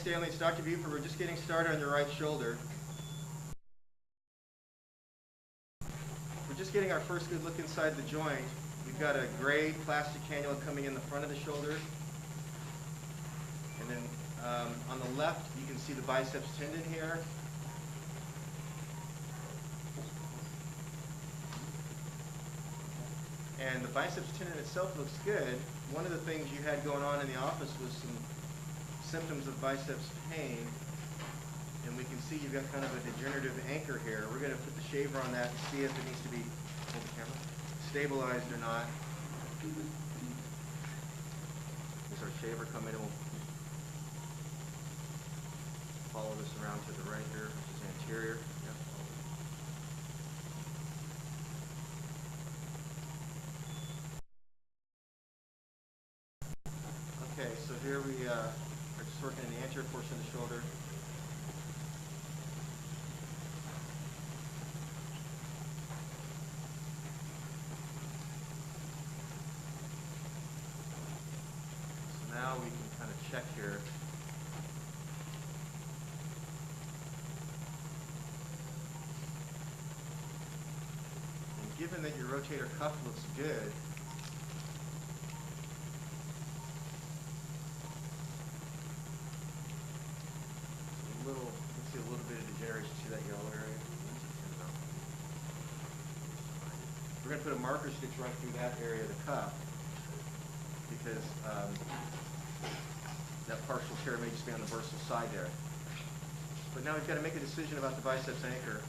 Stanley. It's Dr. Buford. We're just getting started on your right shoulder. We're just getting our first good look inside the joint. We've got a gray plastic cannula coming in the front of the shoulder. And then on the left, you can see the biceps tendon here. And the biceps tendon itself looks good. One of the things you had going on in the office was some symptoms of biceps pain. And we can see you've got kind of a degenerative anchor here. We're going to put the shaver on that and see if it needs to be, hold the camera, stabilized or not. There's our shaver come in and we'll follow this around to the right here, which is anterior. Yep. Okay, so here we are just working in the anterior portion of the shoulder. So now we can kind of check here. And given that your rotator cuff looks good, a little bit of degeneration. See that yellow area? We're going to put a marker stitch right through that area of the cuff because that partial tear may just be on the bursal side there. But now we've got to make a decision about the biceps anchor.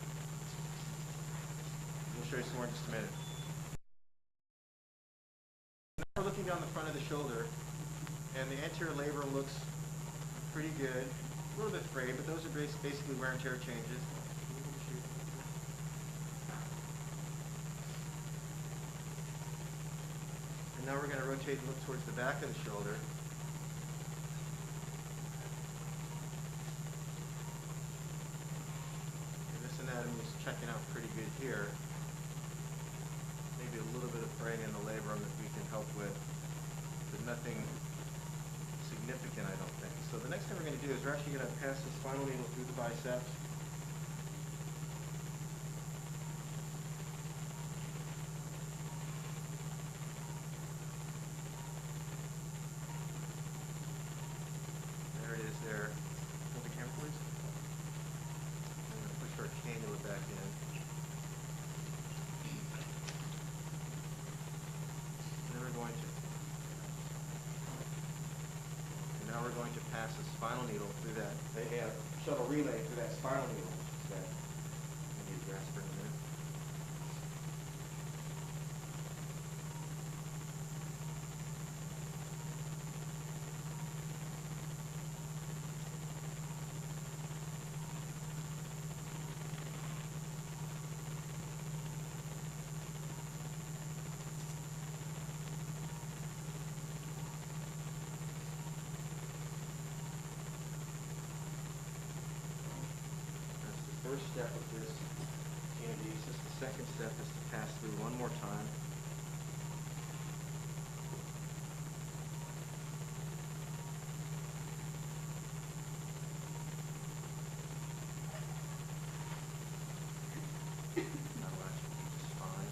We'll show you some more in just a minute. Now we're looking down the front of the shoulder, and the anterior labrum looks pretty good. A little bit frayed, but those are basically wear and tear changes. And now we're going to rotate and look towards the back of the shoulder. And this anatomy is checking out pretty good here. Maybe a little bit of fraying in the labrum that we can help with, but nothing significant, I don't think. So the next thing we're going to do is we're actually going to pass the spinal needle through the biceps. There it is there. Hold the camera, please. I'm going to push our cannula back in. And then we're going to Now we're going to pass a spinal needle through that, a shuttle relay through that spinal needle. I need to grasp for a minute. First step of this tenodesis. The second step is to pass through one more time. That'll actually be just fine.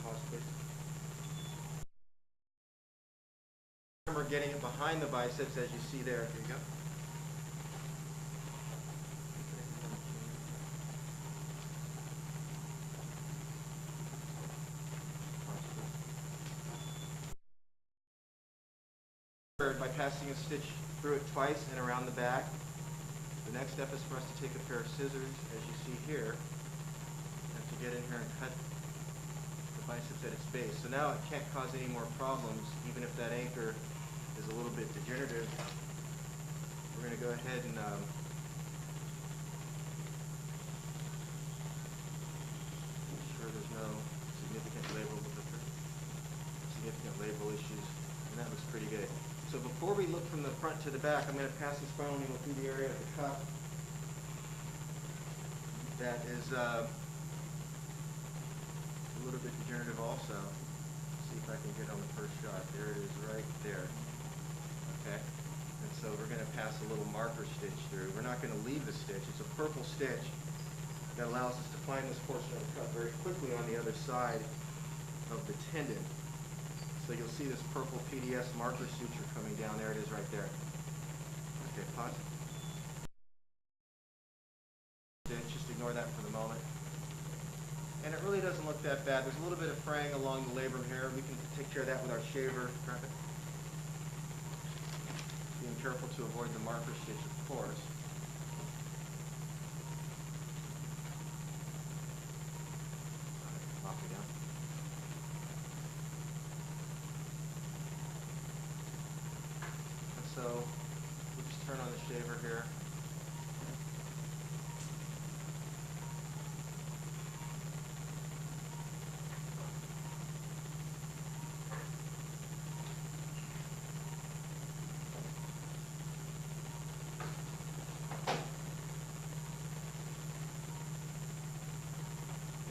Pause, please. Remember getting it behind the biceps as you see there. Here you go. By passing a stitch through it twice and around the back. The next step is for us to take a pair of scissors, as you see here, and to get in here and cut the biceps at its base. So now it can't cause any more problems, even if that anchor is a little bit degenerative. We're going to go ahead and make sure there's no significant labral issues, and that looks pretty good. So before we look from the front to the back, I'm going to pass the spinal needle through the area of the cuff that is a little bit degenerative also. See if I can get on the first shot. There it is right there. pass a little marker stitch through. We're not going to leave the stitch. It's a purple stitch that allows us to find this portion of the cut very quickly on the other side of the tendon. So you'll see this purple PDS marker suture coming down. There it is right there. Okay, pause. Just ignore that for the moment. And it really doesn't look that bad. There's a little bit of fraying along the labrum here. We can take care of that with our shaver. Being careful to avoid the marker stitch, of course. Pop it down. And so we'll just turn on the shaver here.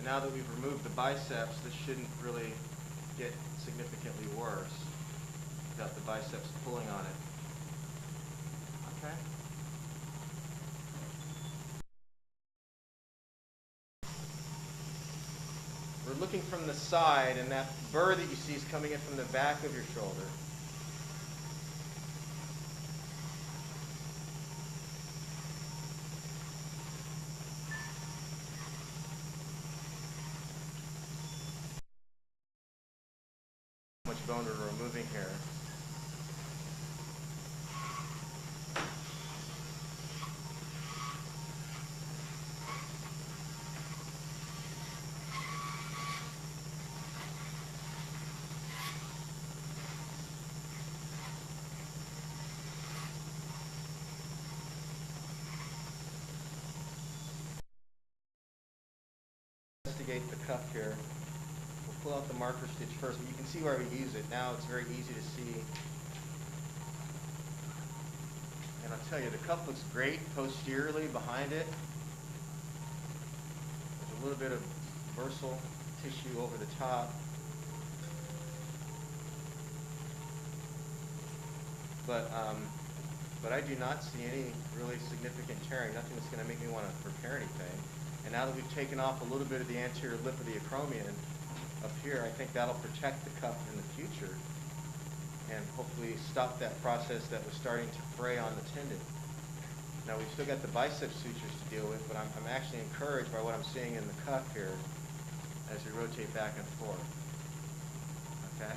Now that we've removed the biceps, this shouldn't really get significantly worse without the biceps pulling on it. Okay? We're looking from the side, and that burr that you see is coming in from the back of your shoulder. Much bone we're removing here. Investigate the cuff here. Pull out the marker stitch first, but you can see where we use it. Now it's very easy to see. And I'll tell you, the cuff looks great posteriorly behind it. There's a little bit of bursal tissue over the top. But I do not see any really significant tearing, nothing that's going to make me want to repair anything. And now that we've taken off a little bit of the anterior lip of the acromion, up here, I think that'll protect the cuff in the future and hopefully stop that process that was starting to fray on the tendon. Now we've still got the bicep sutures to deal with, but I'm actually encouraged by what I'm seeing in the cuff here as we rotate back and forth. Okay?